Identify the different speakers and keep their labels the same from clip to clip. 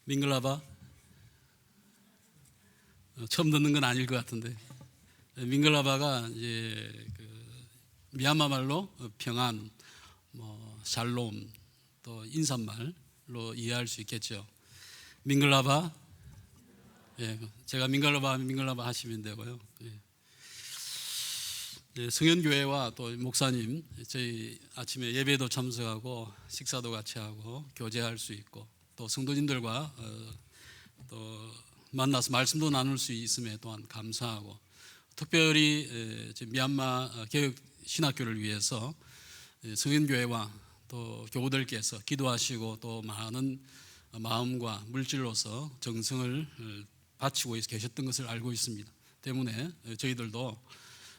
Speaker 1: 밍글라바 처음 듣는 건 아닐 것 같은데, 밍글라바가 이제 미얀마 말로 평안, 샬롬, 또 인사말로 이해할 수 있겠죠. 밍글라바, 제가 밍글라바 하시면 되고요. 성현교회와 또 목사님, 저희 아침에 예배도 참석하고 식사도 같이 하고 교제할 수 있고, 또 성도님들과 또 만나서 말씀도 나눌 수 있음에 또한 감사하고, 특별히 미얀마 개혁 신학교를 위해서 성현교회와 또 교우들께서 기도하시고 또 많은 마음과 물질로서 정성을 바치고 계셨던 것을 알고 있습니다. 때문에 저희들도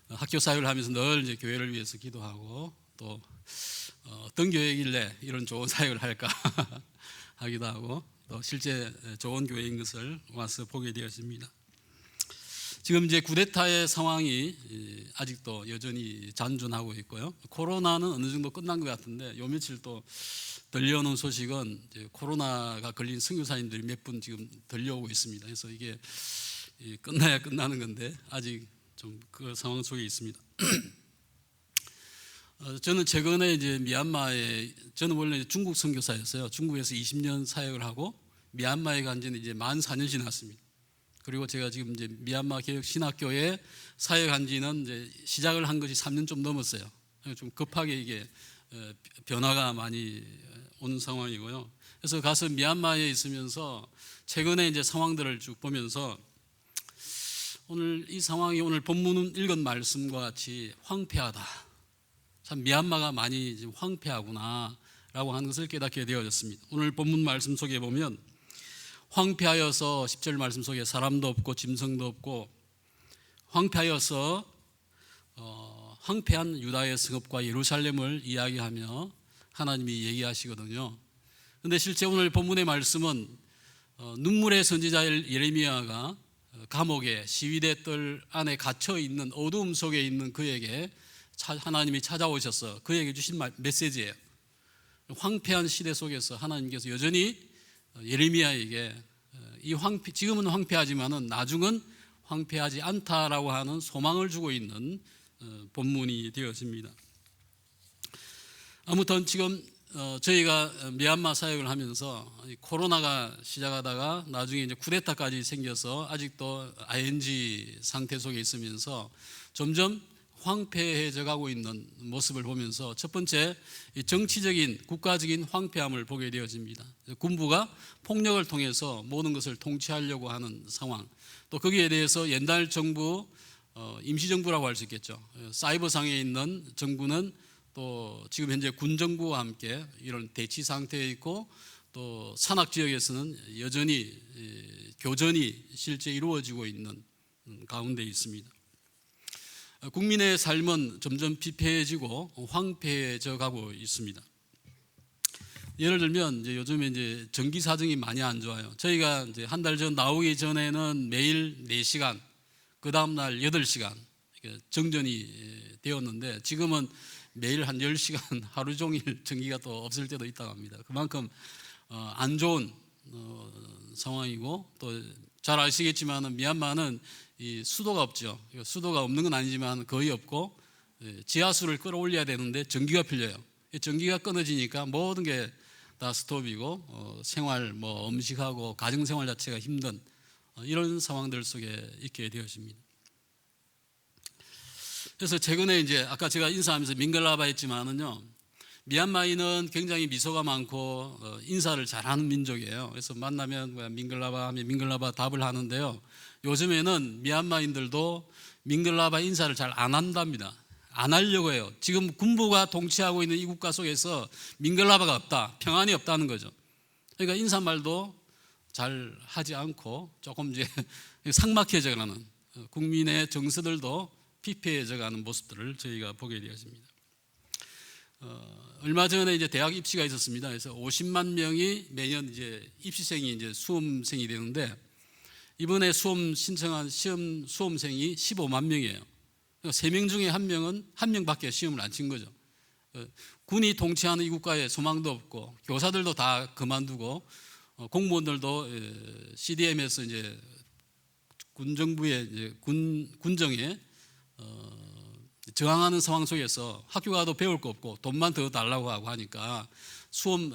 Speaker 1: 학교 사역을 하면서 늘 이제 교회를 위해서 기도하고, 또 어떤 교회이길래 이런 좋은 사역을 할까 하기도 하고, 또 실제 좋은 교회인 것을 와서 보게 되었습니다. 지금 이제 쿠데타의 상황이 아직도 여전히 잔존하고 있고요. 코로나는 어느 정도 끝난 것 같은데, 요 며칠 또 들려오는 소식은 이제 코로나가 걸린 선교사님들이 몇 분 지금 들려오고 있습니다. 그래서 이게 끝나야 끝나는 건데 아직 좀 그 상황 속에 있습니다. 저는 최근에 이제 미얀마에, 저는 원래 중국 선교사였어요. 중국에서 20년 사역을 하고 미얀마에 간 지는 이제 만 4년 지났습니다. 그리고 제가 지금 이제 미얀마 개혁 신학교에 사역한 지는 이제 시작을 한 것이 3년 좀 넘었어요. 좀 급하게 이게 변화가 많이 오는 상황이고요. 그래서 가서 미얀마에 있으면서 최근에 이제 상황들을 쭉 보면서 오늘 이 상황이 오늘 본문 읽은 말씀과 같이 황폐하다. 참 미얀마가 많이 황폐하구나라고 하는 것을 깨닫게 되어졌습니다. 오늘 본문 말씀 속에 보면 황폐하여서 10절 말씀 속에 사람도 없고 짐승도 없고, 황폐하여서 황폐한 유다의 성읍과 예루살렘을 이야기하며 하나님이 얘기하시거든요. 그런데 실제 오늘 본문의 말씀은 눈물의 선지자 예레미야가 감옥에 시위대 뜰 안에 갇혀 있는 어두움 속에 있는 그에게 하나님이 찾아오셔서 그에게 주신 메시지예요. 황폐한 시대 속에서 하나님께서 여전히 예레미야에게 지금은 황폐하지만은 나중은 황폐하지 않다라고 하는 소망을 주고 있는 본문이 되어집니다. 아무튼 지금 저희가 미얀마 사역을 하면서 코로나가 시작하다가 나중에 이제 쿠데타까지 생겨서 아직도 ING 상태 속에 있으면서 점점 황폐해져 가고 있는 모습을 보면서, 첫 번째 정치적인 국가적인 황폐함을 보게 되어집니다. 군부가 폭력을 통해서 모든 것을 통치하려고 하는 상황, 또 거기에 대해서 옛날 정부, 임시정부라고 할 수 있겠죠. 사이버상에 있는 정부는 또 지금 현재 군정부와 함께 이런 대치 상태에 있고, 또 산악지역에서는 여전히 교전이 실제 이루어지고 있는 가운데 있습니다. 국민의 삶은 점점 피폐해지고 황폐해져 가고 있습니다. 예를 들면 이제 요즘에 이제 전기 사정이 많이 안 좋아요. 저희가 이제 한 달 전 나오기 전에는 매일 4시간, 그 다음 날 8시간 정전이 되었는데, 지금은 매일 한 10시간 하루 종일 전기가 또 없을 때도 있다고 합니다. 그만큼 안 좋은 상황이고, 또 잘 아시겠지만 미얀마는 이 수도가 없죠. 수도가 없는 건 아니지만 거의 없고, 지하수를 끌어올려야 되는데 전기가 필요해요. 전기가 끊어지니까 모든 게 다 스톱이고, 생활, 음식하고 가정생활 자체가 힘든 이런 상황들 속에 있게 되어집니다. 그래서 최근에 이제 아까 제가 인사하면서 밍글라바 했지만은요, 미얀마인은 굉장히 미소가 많고 인사를 잘하는 민족이에요. 그래서 만나면 밍글라바 하면 밍글라바 답을 하는데요, 요즘에는 미얀마인들도 밍글라바 인사를 잘 안 한답니다. 안 하려고 해요. 지금 군부가 통치하고 있는 이 국가 속에서 밍글라바가 없다, 평안이 없다는 거죠. 그러니까 인사말도 잘 하지 않고 조금 이제 삭막해져 가는, 국민의 정서들도 피폐해져 가는 모습들을 저희가 보게 되었습니다. 얼마 전에 이제 대학 입시가 있었습니다. 그래서 50만 명이 매년 이제 입시생이 이제 수험생이 되는데, 이번에 수험 신청한 수험생이 15만 명이에요. 그러니까 3명 중에 1명은 1명밖에 시험을 안 친 거죠. 군이 통치하는 이 국가에 소망도 없고, 교사들도 다 그만두고, 공무원들도 CDM에서 이제 군정부의 이제 군정에 저항하는 상황 속에서 학교 가도 배울 거 없고 돈만 더 달라고 하고 하니까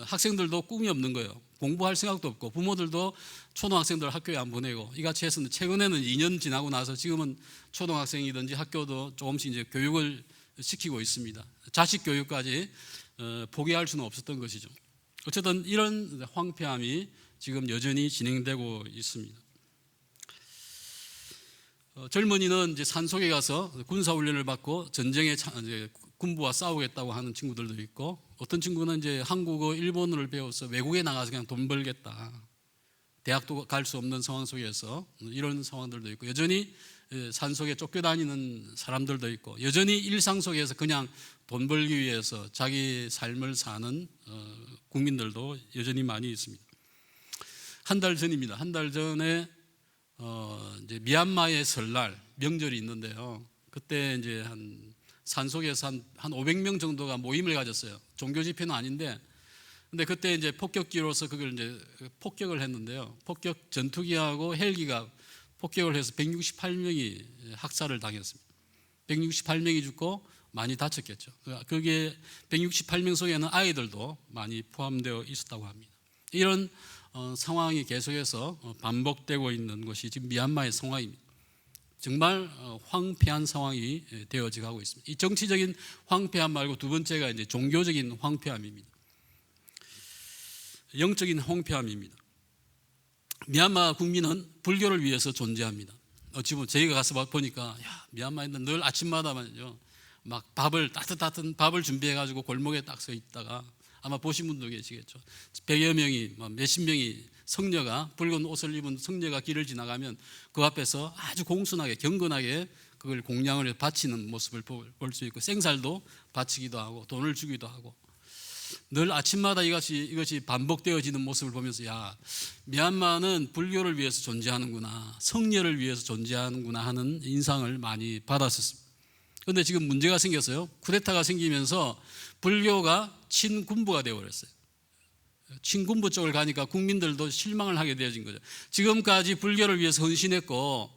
Speaker 1: 학생들도 꿈이 없는 거예요. 공부할 생각도 없고 부모들도 초등학생들 학교에 안 보내고 이같이 해서 최근에는 2년 지나고 나서 지금은 초등학생이든지 학교도 조금씩 이제 교육을 시키고 있습니다. 자식 교육까지 포기할 수는 없었던 것이죠. 어쨌든 이런 황폐함이 지금 여전히 진행되고 있습니다. 젊은이는 이제 산속에 가서 군사훈련을 받고 전쟁에 이제 군부와 싸우겠다고 하는 친구들도 있고, 어떤 친구는 이제 한국어, 일본어를 배워서 외국에 나가서 그냥 돈 벌겠다. 대학도 갈 수 없는 상황 속에서 이런 상황들도 있고, 여전히 산속에 쫓겨다니는 사람들도 있고, 여전히 일상 속에서 그냥 돈 벌기 위해서 자기 삶을 사는 국민들도 여전히 많이 있습니다. 한 달 전입니다. 한 달 전에 이제 미얀마의 설날 명절이 있는데요. 그때 이제 산속에서 한 500명 정도가 모임을 가졌어요. 종교 집회는 아닌데, 근데 그때 이제 폭격기로서 그걸 이제 폭격을 했는데요. 폭격 전투기하고 헬기가 폭격을 해서 168명이 학살을 당했습니다. 168명이 죽고 많이 다쳤겠죠. 그게 168명 속에는 아이들도 많이 포함되어 있었다고 합니다. 이런 상황이 계속해서 반복되고 있는 것이 지금 미얀마의 상황입니다. 정말 황폐한 상황이 되어져 가고 있습니다. 이 정치적인 황폐함 말고 두 번째가 이제 종교적인 황폐함입니다. 영적인 황폐함입니다. 미얀마 국민은 불교를 위해서 존재합니다. 어찌 보면 저희가 가서 보니까 미얀마에는 늘 아침마다만요, 막 따뜻한 밥을 준비해 가지고 골목에 딱 서 있다가, 아마 보신 분도 계시겠죠. 100여 명이, 몇십 명이 성녀가, 붉은 옷을 입은 성녀가 길을 지나가면 그 앞에서 아주 공손하게 경건하게 그걸 공양을 해서 바치는 모습을 볼 수 있고, 생살도 바치기도 하고 돈을 주기도 하고, 늘 아침마다 이것이 반복되어지는 모습을 보면서 미얀마는 불교를 위해서 존재하는구나, 성녀를 위해서 존재하는구나 하는 인상을 많이 받았었습니다. 그런데 지금 문제가 생겼어요. 쿠데타가 생기면서 불교가 친군부가 되어버렸어요. 친군부 쪽을 가니까 국민들도 실망을 하게 되어진 거죠. 지금까지 불교를 위해서 헌신했고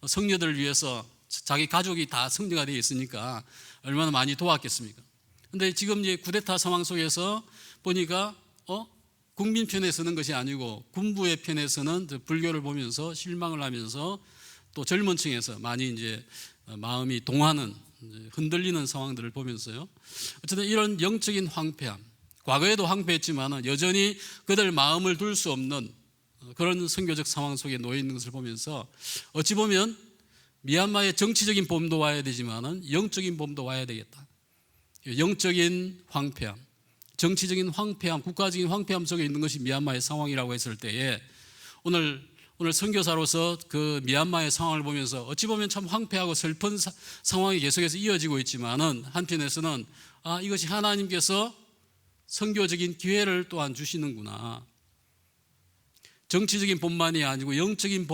Speaker 1: 성녀들을 위해서 자기 가족이 다 성녀가 되어 있으니까 얼마나 많이 도왔겠습니까? 그런데 지금 이제 쿠데타 상황 속에서 보니까 국민 편에 서는 것이 아니고 군부의 편에 서는 불교를 보면서 실망을 하면서 또 젊은 층에서 많이 이제 마음이 동하는, 흔들리는 상황들을 보면서요. 어쨌든 이런 영적인 황폐함, 과거에도 황폐했지만 여전히 그들 마음을 둘 수 없는 그런 선교적 상황 속에 놓여 있는 것을 보면서, 어찌 보면 미얀마의 정치적인 봄도 와야 되지만 영적인 봄도 와야 되겠다. 영적인 황폐함, 정치적인 황폐함, 국가적인 황폐함 속에 있는 것이 미얀마의 상황이라고 했을 때에 오늘 선교사로서 그 미얀마의 상황을 보면서 어찌 보면 참 황폐하고 슬픈 상황이 계속해서 이어지고 있지만은, 한편에서는 이것이 하나님께서 선교적인 기회를 또한 주시는구나. 정치적인 봄만이 아니고 영적인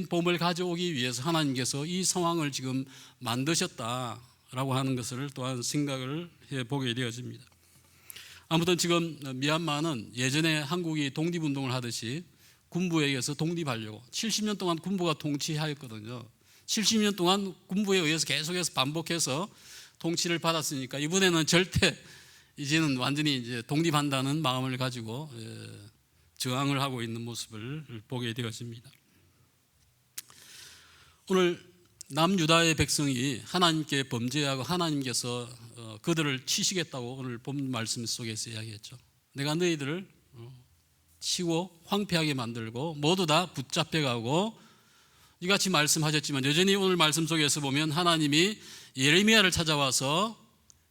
Speaker 1: 봄을 가져오기 위해서 하나님께서 이 상황을 지금 만드셨다라고 하는 것을 또한 생각을 해보게 되어집니다. 아무튼 지금 미얀마는 예전에 한국이 독립운동을 하듯이 군부에 의해서 독립하려고 70년 동안 군부가 통치하였거든요. 70년 동안 군부에 의해서 계속해서 반복해서 통치를 받았으니까 이번에는 절대 이제는 완전히 이제 독립한다는 마음을 가지고 저항을 하고 있는 모습을 보게 되어집니다. 오늘 남유다의 백성이 하나님께 범죄하고 하나님께서 그들을 치시겠다고 오늘 본 말씀 속에서 이야기했죠. 내가 너희들을 치고 황폐하게 만들고 모두 다 붙잡혀가고, 이같이 말씀하셨지만 여전히 오늘 말씀 속에서 보면 하나님이 예레미야를 찾아와서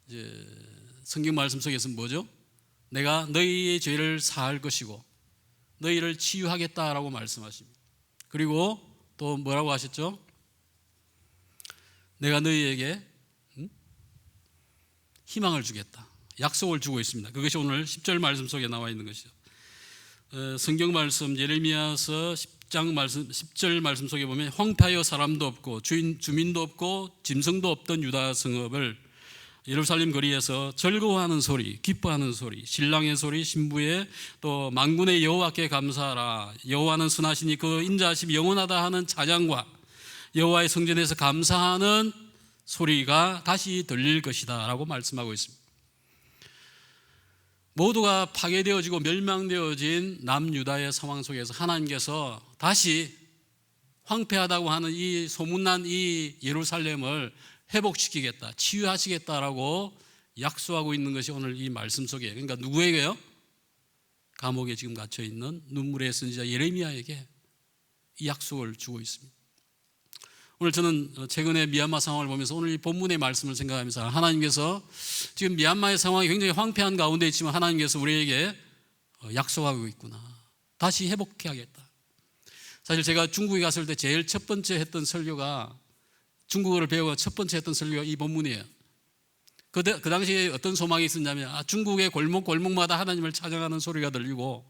Speaker 1: 이제 성경 말씀 속에서 뭐죠? 내가 너희의 죄를 사할 것이고 너희를 치유하겠다라고 말씀하십니다. 그리고 또 뭐라고 하셨죠? 내가 너희에게 희망을 주겠다, 약속을 주고 있습니다. 그것이 오늘 10절 말씀 속에 나와 있는 것이죠. 성경 말씀 예레미야서 10장 말씀 10절 말씀 속에 보면 황폐하여 사람도 없고 주민도 없고 짐승도 없던 유다 성읍을 예루살렘 거리에서 즐거워하는 소리, 기뻐하는 소리, 신랑의 소리, 신부의, 또 만군의 여호와께 감사하라, 여호와는 선하시니 그 인자하심이 영원하다 하는 찬양과 여호와의 성전에서 감사하는 소리가 다시 들릴 것이다 라고 말씀하고 있습니다. 모두가 파괴되어지고 멸망되어진 남유다의 상황 속에서 하나님께서 다시 황폐하다고 하는 이 소문난 이 예루살렘을 회복시키겠다, 치유하시겠다라고 약속하고 있는 것이 오늘 이 말씀 속에, 그러니까 누구에게요? 감옥에 지금 갇혀 있는 눈물의 선지자 예레미야에게 이 약속을 주고 있습니다. 오늘 저는 최근에 미얀마 상황을 보면서 오늘 이 본문의 말씀을 생각하면서 하나님께서 지금 미얀마의 상황이 굉장히 황폐한 가운데 있지만 하나님께서 우리에게 약속하고 있구나, 다시 회복해야겠다. 사실 제가 중국에 갔을 때 제일 첫 번째 했던 설교가, 중국어를 배우고 첫 번째 했던 설교가 이 본문이에요. 그 당시에 어떤 소망이 있었냐면 중국의 골목골목마다 하나님을 찬양하는 소리가 들리고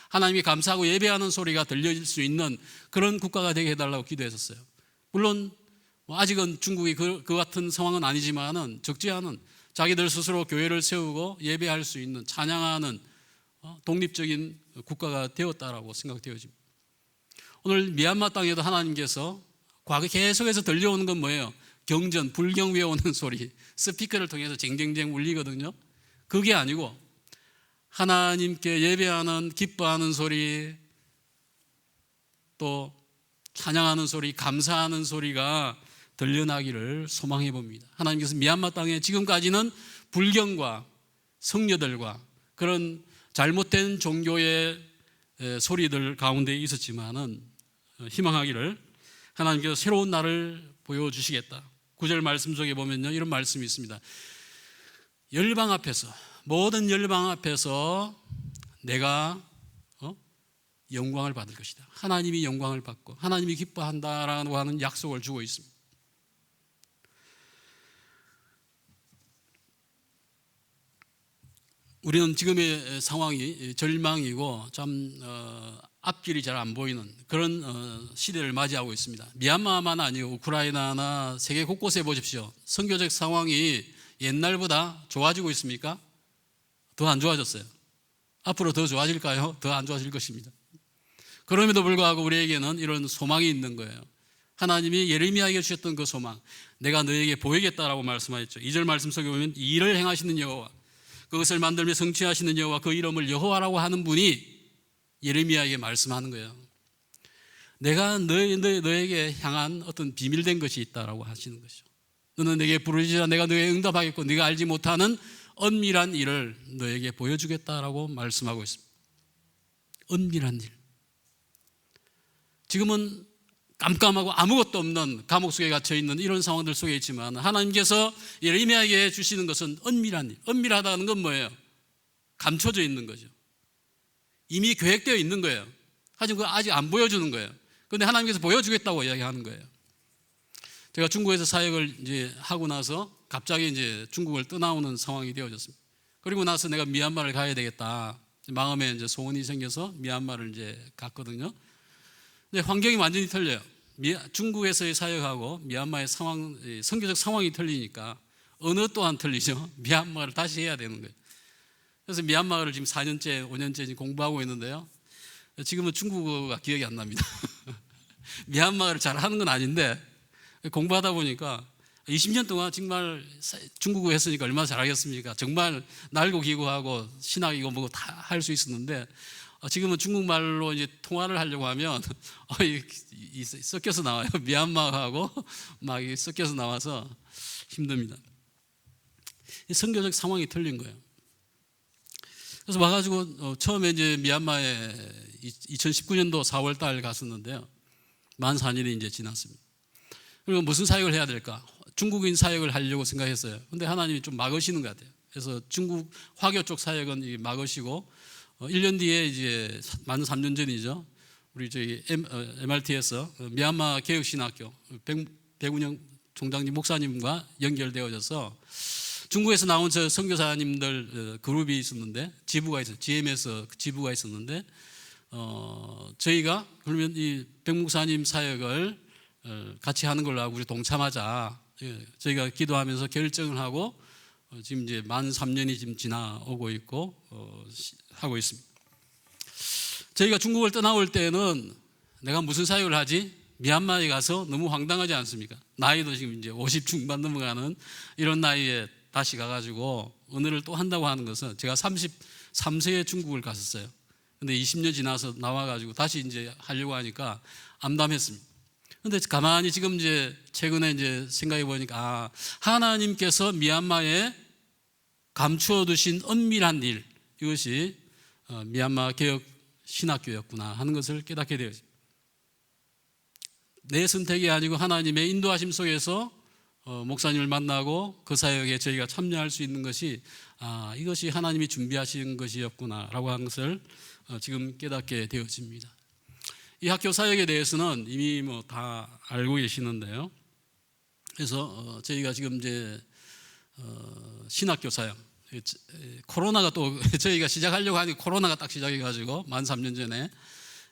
Speaker 1: 하나님이 감사하고 예배하는 소리가 들려질 수 있는 그런 국가가 되게 해달라고 기도했었어요. 물론 아직은 중국이 그 같은 상황은 아니지만은 적지 않은 자기들 스스로 교회를 세우고 예배할 수 있는, 찬양하는 독립적인 국가가 되었다라고 생각되어집니다. 오늘 미얀마 땅에도 하나님께서 과거 계속해서 들려오는 건 뭐예요? 경전, 불경 외우는 소리, 스피커를 통해서 쟁쟁쟁 울리거든요. 그게 아니고 하나님께 예배하는, 기뻐하는 소리, 또 찬양하는 소리, 감사하는 소리가 들려나기를 소망해 봅니다. 하나님께서 미얀마 땅에 지금까지는 불경과 성녀들과 그런 잘못된 종교의 소리들 가운데 있었지만은 희망하기를 하나님께서 새로운 날을 보여주시겠다. 9절 말씀 속에 보면요, 이런 말씀이 있습니다. 열방 앞에서, 모든 열방 앞에서 내가 영광을 받을 것이다. 하나님이 영광을 받고 하나님이 기뻐한다라고 하는 약속을 주고 있습니다. 우리는 지금의 상황이 절망이고 참 앞길이 잘 안 보이는 그런 시대를 맞이하고 있습니다. 미얀마만 아니고 우크라이나나 세계 곳곳에 보십시오. 선교적 상황이 옛날보다 좋아지고 있습니까? 더 안 좋아졌어요. 앞으로 더 좋아질까요? 더 안 좋아질 것입니다. 그럼에도 불구하고 우리에게는 이런 소망이 있는 거예요. 하나님이 예레미야에게 주셨던 그 소망, 내가 너에게 보이겠다라고 말씀하셨죠. 2절 말씀 속에 보면 이 일을 행하시는 여호와, 그것을 만들며 성취하시는 여호와, 그 이름을 여호와라고 하는 분이 예레미야에게 말씀하는 거예요. 내가 너에게 향한 어떤 비밀된 것이 있다라고 하시는 것이죠. 너는 내게 부르짖으라 내가 너에게 응답하겠고 네가 알지 못하는 은밀한 일을 너에게 보여주겠다라고 말씀하고 있습니다. 은밀한 일. 지금은 깜깜하고 아무것도 없는 감옥 속에 갇혀 있는 이런 상황들 속에 있지만 하나님께서 예레미야에게 주시는 것은 은밀한 일. 은밀하다는 건 뭐예요? 감춰져 있는 거죠. 이미 계획되어 있는 거예요. 하지만 그거 아직 안 보여주는 거예요. 그런데 하나님께서 보여주겠다고 이야기하는 거예요. 제가 중국에서 사역을 이제 하고 나서 갑자기 이제 중국을 떠나오는 상황이 되어졌습니다. 그리고 나서 내가 미얀마를 가야 되겠다. 마음에 이제 소원이 생겨서 미얀마를 이제 갔거든요. 근데 환경이 완전히 틀려요. 중국에서의 사역하고 미얀마의 상황, 선교적 상황이 틀리니까 언어 또한 틀리죠. 미얀마를 다시 해야 되는 거예요. 그래서 미얀마를 지금 4년째, 5년째 공부하고 있는데요. 지금은 중국어가 기억이 안 납니다. 미얀마를 잘 하는 건 아닌데 공부하다 보니까 20년 동안 정말 중국어 했으니까 얼마나 잘하겠습니까? 정말 날고 기고하고 신학이고 뭐고 다 할 수 있었는데 지금은 중국말로 이제 통화를 하려고 하면 섞여서 나와요. 미얀마하고 막 섞여서 나와서 힘듭니다. 선교적 상황이 틀린 거예요. 그래서 와가지고 처음에 이제 미얀마에 2019년도 4월 달 갔었는데요. 만 4년이 이제 지났습니다. 그리고 무슨 사역을 해야 될까? 중국인 사역을 하려고 생각했어요. 근데 하나님이 좀 막으시는 것 같아요. 그래서 중국 화교 쪽 사역은 막으시고 1년 뒤에 이제 만 3년 전이죠. 우리 저희 MRT에서 미얀마 개혁신학교 백운영 총장님 목사님과 연결되어져서 중국에서 나온 저 선교사님들 그룹이 있었는데 지부가 있어요. GM에서 지부가 있었는데 저희가 그러면 이 백 목사님 사역을 같이 하는 걸로 하고 우리 동참하자. 저희가 기도하면서 결정을 하고 지금 이제 만 3년이 지금 지나오고 있고 하고 있습니다. 저희가 중국을 떠나올 때는 내가 무슨 사역을 하지? 미얀마에 가서 너무 황당하지 않습니까? 나이도 지금 이제 50 중반 넘어가는 이런 나이에 다시 가가지고 언어를 또 한다고 하는 것은, 제가 33세에 중국을 갔었어요. 근데 20년 지나서 나와가지고 다시 이제 하려고 하니까 암담했습니다. 근데 가만히 지금 이제 최근에 이제 생각해 보니까, 하나님께서 미얀마에 감추어 두신 은밀한 일, 이것이 미얀마 개혁 신학교였구나 하는 것을 깨닫게 되었습니다. 내 선택이 아니고 하나님의 인도하심 속에서 목사님을 만나고 그 사역에 저희가 참여할 수 있는 것이, 이것이 하나님이 준비하신 것이었구나라고 하는 것을 지금 깨닫게 되어집니다. 이 학교 사역에 대해서는 이미 뭐 다 알고 계시는데요. 그래서 저희가 지금 이제 신학교 사역, 코로나가 또 저희가 시작하려고 하니 코로나가 딱 시작해가지고 만 3년 전에,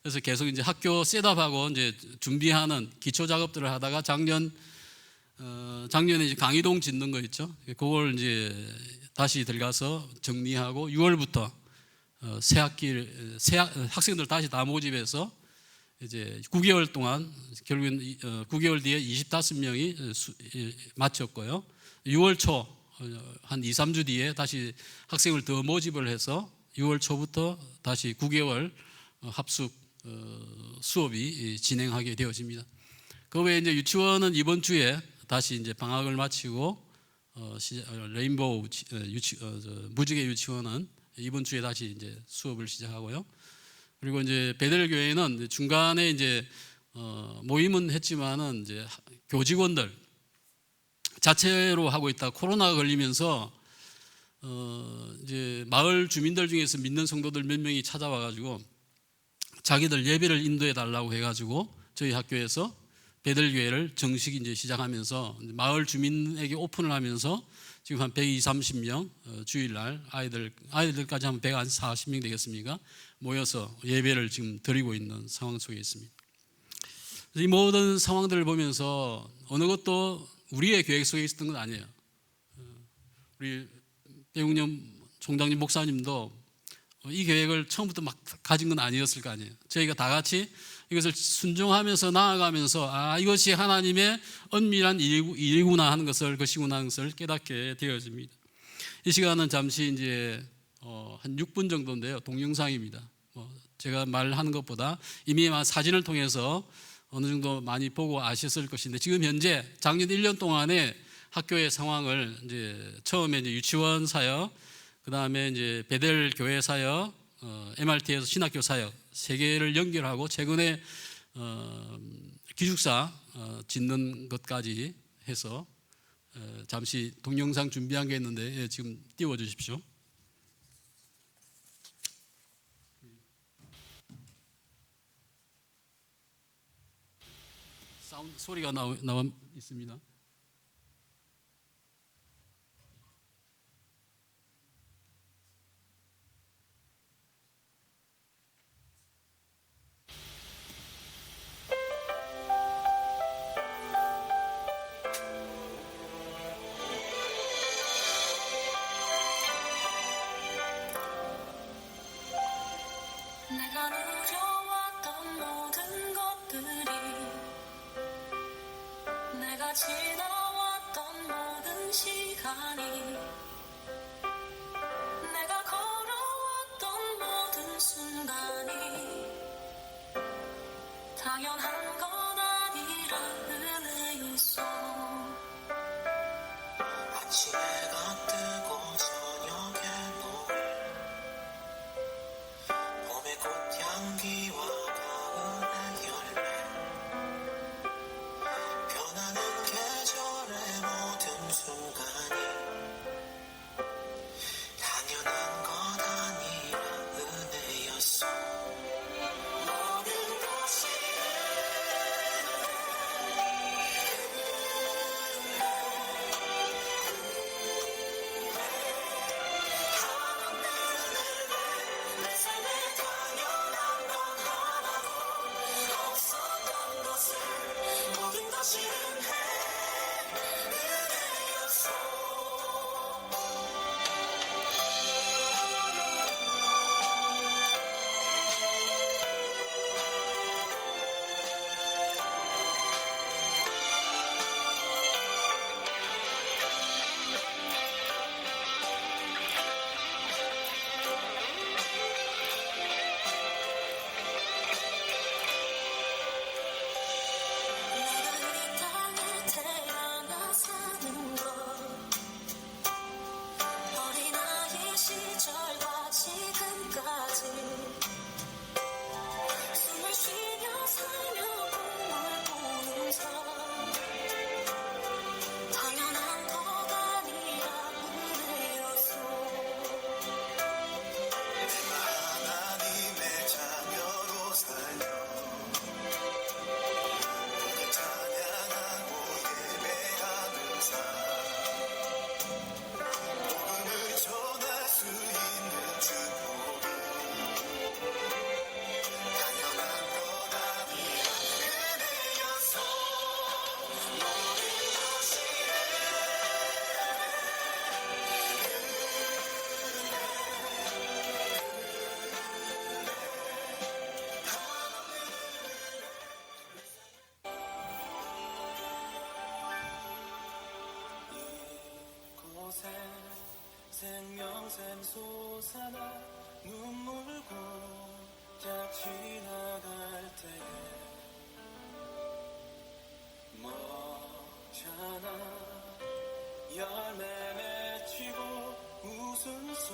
Speaker 1: 그래서 계속 이제 학교 셋업하고 이제 준비하는 기초 작업들을 하다가 작년에 이제 강의동 짓는 거 있죠. 그걸 이제 다시 들어가서 정리하고 6월부터 새 학생들 다시 다 모집해서 이제 9개월 동안, 결국엔 9개월 뒤에 25명이 마쳤고요. 6월 초 한 2, 3주 뒤에 다시 학생을 더 모집을 해서 6월 초부터 다시 9개월 합숙 수업이 진행하게 되어집니다. 그 외에 이제 유치원은 이번 주에 다시 이제 방학을 마치고 레인보우 무지개 유치원은 이번 주에 다시 이제 수업을 시작하고요. 그리고 이제 베델 교회는 중간에 이제 모임은 했지만은 이제 교직원들 자체로 하고 있다. 코로나가 걸리면서 이제 마을 주민들 중에서 믿는 성도들 몇 명이 찾아와 가지고 자기들 예배를 인도해 달라고 해가지고 저희 학교에서 베델 교회를 정식 이제 시작하면서 마을 주민에게 오픈을 하면서 지금 한 120, 30명 주일날 아이들까지 하면 140명 되겠습니까? 모여서 예배를 지금 드리고 있는 상황 속에 있습니다. 이 모든 상황들을 보면서 어느 것도 우리의 계획 속에 있었던 건 아니에요. 우리 배웅년 총장님 목사님도 이 계획을 처음부터 막 가진 건 아니었을 거 아니에요. 저희가 다 같이 이것을 순종하면서 나아가면서 이것이 하나님의 은밀한 일이구나 하는 것을, 것이구나 하는 것을 깨닫게 되어집니다. 이 시간은 잠시 이제 한 6분 정도인데요. 동영상입니다. 제가 말하는 것보다 이미 사진을 통해서 어느 정도 많이 보고 아셨을 것인데, 지금 현재 작년 1년 동안에 학교의 상황을 이제 처음에 이제 유치원 사역, 그 다음에 이제 베델 교회 사역, MRT에서 신학교 사역 세 개를 연결하고 최근에 기숙사 짓는 것까지 해서 잠시 동영상 준비한 게 있는데 지금 띄워주십시오. 소리가 나와 있습니다.
Speaker 2: 내가 누려왔던 모든 것들이, 내가 지나왔던 모든 시간이, 내가 걸어왔던 모든 순간이 당연한 건 아니라 은혜였어. 아침에 해가 뜨고 저녁에 노을, 봄의 꽃향기와 가을의 열매, 변하는 계절의 모든 순간이 당연한 것 아니라 은혜였어. 모든 것이 은혜, 생명샘 솟아나 눈물 고작 지나갈 때에 먹잖아 열매 맺히고 웃음소리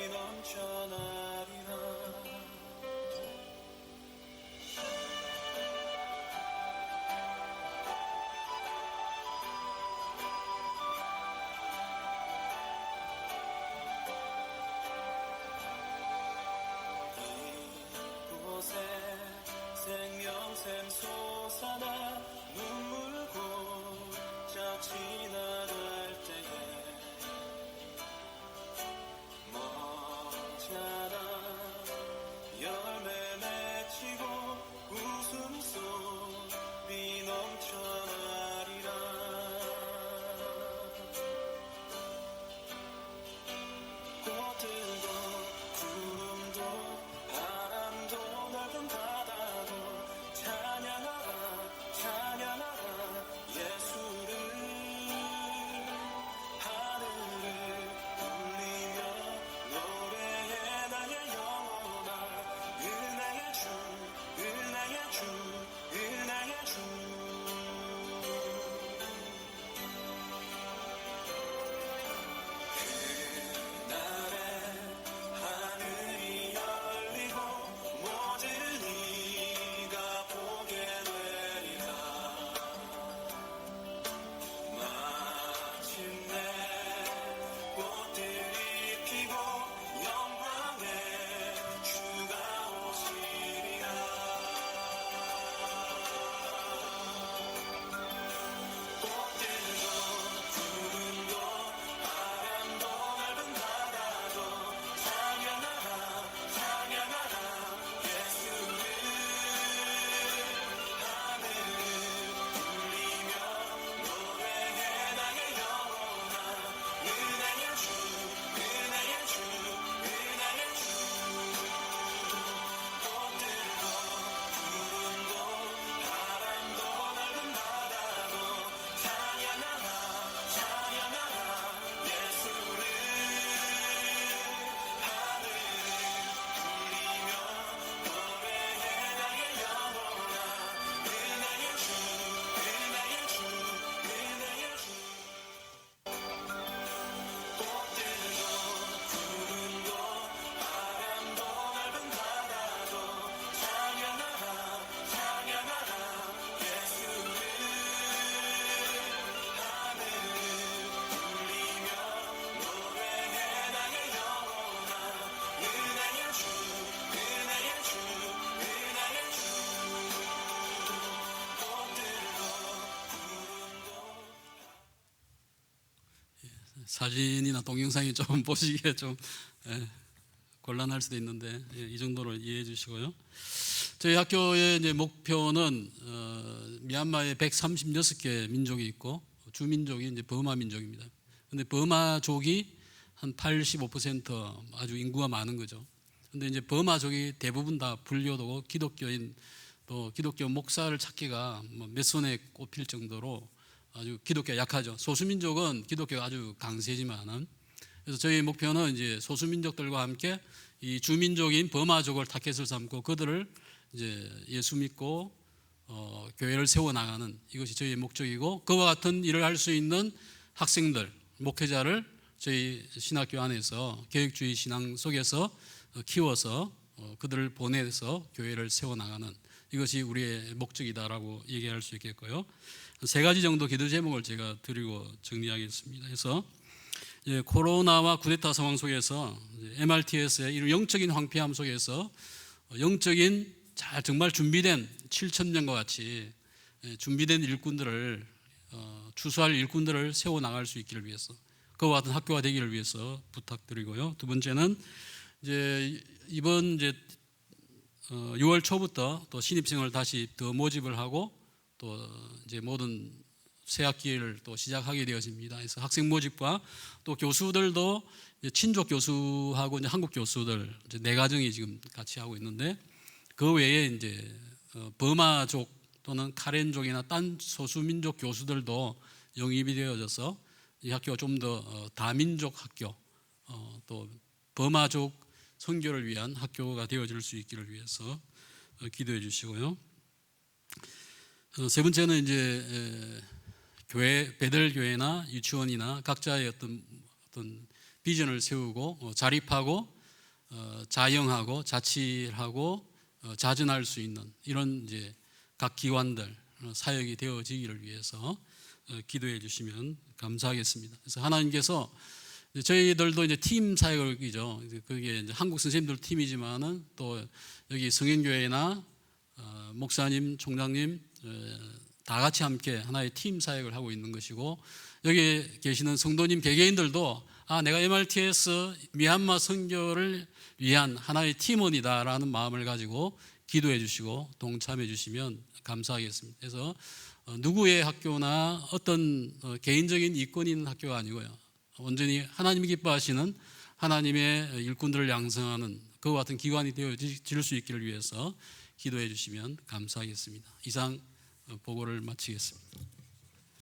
Speaker 2: 넘쳐나리라. 이곳에 생명샘 솟아나 눈물 고작 지나갈 때에 머잖아 열매 맺히고 웃음소리 넘쳐나리라. 꽃들도 구름도 바람도 넓은 바다도 찬양하라 찬양하라 예수를. 하늘을 울리며 노래해 나의 영혼아 은혜의 주 은혜의 주 은혜의 주. 그날에 하늘이 열리고 모든 이가 보게 되리라. 마침내 꽃들이 피고 영광의 주가 오시리라. 꽃들도 구름도 바람도 넓은 바다도 찬양하라 찬양하라 예수를. 하늘을 울리며 노래해 나의 영혼아 은혜의 주 은혜의 주 은혜의 주. 꽃들도 구름도 바람도 넓은 바다도 찬양하라 찬양하라 예수를. 하늘을 울리며 노래해 나의 영혼아 은혜의 주 은혜의 주 은혜의 주. 꽃들도 구름도 바람도 넓은 바다도 찬양하라 찬양하라 예수를. 하늘을 울리며 노래해 나의 영혼아 은혜의 주 은혜의 주 은혜의 주. 꽃들도 구름도
Speaker 1: 사진이나 동영상이 좀 보시기에 좀 곤란할 수도 있는데 이 정도로 이해해 주시고요. 저희 학교의 이제 목표는 미얀마에 136개 민족이 있고 주민족이 이제 버마 민족입니다. 근데 버마족이 한 85% 아주 인구가 많은 거죠. 근데 이제 버마족이 대부분 다 불교도고 기독교인 또 기독교 목사를 찾기가 몇 손에 꼽힐 정도로 아주 기독교가 약하죠. 소수민족은 기독교가 아주 강세지만은 그래서 저희 목표는 이제 소수민족들과 함께 이 주민족인 버마족을 타겟을 삼고 그들을 이제 예수 믿고 교회를 세워 나가는 이것이 저희의 목적이고 그와 같은 일을 할 수 있는 학생들, 목회자를 저희 신학교 안에서 교육주의 신앙 속에서 키워서 그들을 보내서 교회를 세워 나가는 이것이 우리의 목적이다라고 얘기할 수 있겠고요. 세 가지 정도 기도 제목을 제가 드리고 정리하겠습니다. 그래서 코로나와 쿠데타 상황 속에서 MRTS의 이런 영적인 황폐함 속에서 영적인 정말 준비된 7,000명과 같이 준비된 일꾼들을 추수할 일꾼들을 세워 나갈 수 있기를 위해서 그와 같은 학교가 되기를 위해서 부탁드리고요. 두 번째는 이번 6월 초부터 또 신입생을 다시 더 모집을 하고 또 이제 모든 새 학기를 또 시작하게 되었습니다. 그래서 학생 모집과 또 교수들도 친족 교수하고 이제 한국 교수들 이제 네 가정이 지금 같이 하고 있는데 그 외에 이제 버마족 또는 카렌족이나 딴 소수민족 교수들도 영입이 되어져서 이 학교가 좀 더 다민족 학교 또 버마족 선교를 위한 학교가 되어질 수 있기를 위해서 기도해 주시고요. 세 번째는 이제 교회, 베들 교회나 유치원이나 각자의 어떤 비전을 세우고 자립하고 자영하고 자치하고 자전할 수 있는 이런 이제 각 기관들 사역이 되어지기를 위해서 기도해 주시면 감사하겠습니다. 그래서 하나님께서 저희들도 이제 팀 사역이죠. 그게 이제 한국 선생님들 팀이지만은 또 여기 성인교회나 목사님, 총장님 다 같이 함께 하나의 팀 사역을 하고 있는 것이고, 여기 계시는 성도님 개개인들도 내가 MRTS 미얀마 선교를 위한 하나의 팀원이다라는 마음을 가지고 기도해 주시고 동참해 주시면 감사하겠습니다. 그래서 누구의 학교나 어떤 개인적인 이권이 있는 학교가 아니고요, 온전히 하나님이 기뻐하시는 하나님의 일꾼들을 양성하는 그와 같은 기관이 되어질 수 있기를 위해서 기도해 주시면 감사하겠습니다. 이상 보고를 마치겠습니다.